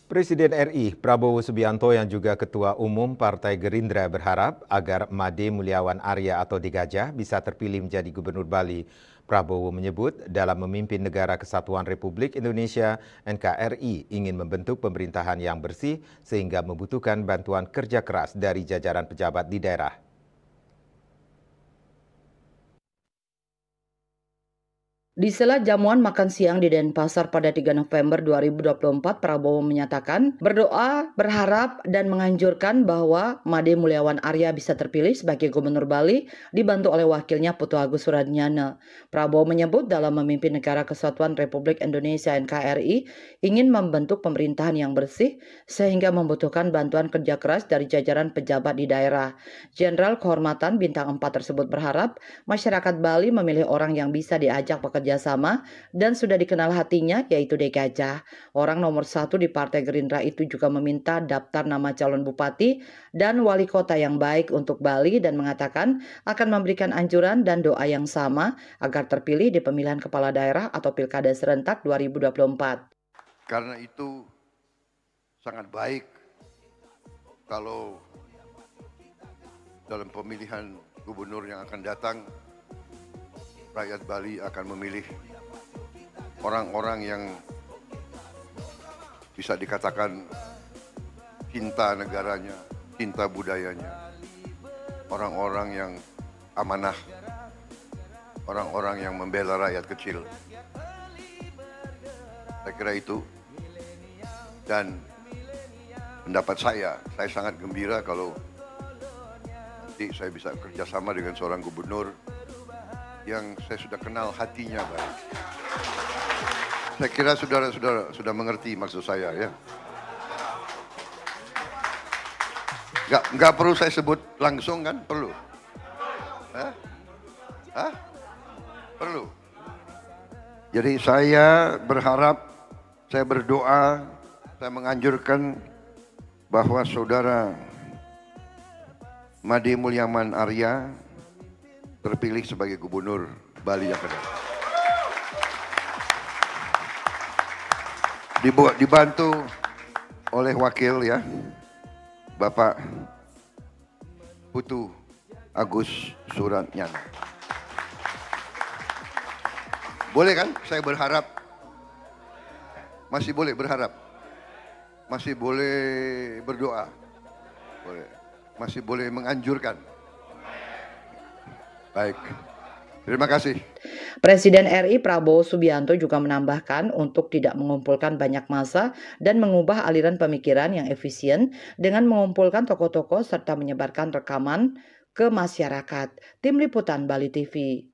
Presiden RI Prabowo Subianto yang juga Ketua Umum Partai Gerindra berharap agar Made Mulyawan Arya atau Digajah bisa terpilih menjadi Gubernur Bali. Prabowo menyebut dalam memimpin Negara Kesatuan Republik Indonesia, NKRI ingin membentuk pemerintahan yang bersih sehingga membutuhkan bantuan kerja keras dari jajaran pejabat di daerah. Di sela jamuan makan siang di Denpasar pada 3 November 2024, Prabowo menyatakan berdoa, berharap, dan menganjurkan bahwa Made Mulyawan Arya bisa terpilih sebagai Gubernur Bali dibantu oleh wakilnya Putu Agus Suradnyana. Prabowo menyebut dalam memimpin Negara Kesatuan Republik Indonesia NKRI ingin membentuk pemerintahan yang bersih sehingga membutuhkan bantuan kerja keras dari jajaran pejabat di daerah. Jenderal Kehormatan Bintang 4 tersebut berharap masyarakat Bali memilih orang yang bisa diajak bekerja sama dan sudah dikenal hatinya, yaitu Digajah. Orang nomor 1 di Partai Gerindra itu juga meminta daftar nama calon bupati dan wali kota yang baik untuk Bali dan mengatakan akan memberikan anjuran dan doa yang sama agar terpilih di pemilihan kepala daerah atau pilkada serentak 2024. Karena itu sangat baik kalau dalam pemilihan gubernur yang akan datang, rakyat Bali akan memilih orang-orang yang bisa dikatakan cinta negaranya, cinta budayanya, orang-orang yang amanah, orang-orang yang membela rakyat kecil. Saya kira itu, dan pendapat saya sangat gembira kalau nanti saya bisa kerjasama dengan seorang gubernur yang saya sudah kenal hatinya baik. Saya kira saudara-saudara sudah mengerti maksud saya ya. Nggak perlu saya sebut langsung kan? Perlu? Perlu. Jadi saya berharap, saya berdoa, saya menganjurkan bahwa saudara Made Mulyawan Arya terpilih sebagai Gubernur Bali yang kedua. Dibantu oleh wakil ya, Bapak Putu Agus Suradnyana. Boleh kan? Saya berharap, masih boleh berharap, masih boleh berdoa, boleh, masih boleh menganjurkan. Baik, terima kasih. Presiden RI Prabowo Subianto juga menambahkan untuk tidak mengumpulkan banyak massa dan mengubah aliran pemikiran yang efisien dengan mengumpulkan tokoh-tokoh serta menyebarkan rekaman ke masyarakat. Tim Liputan Bali TV.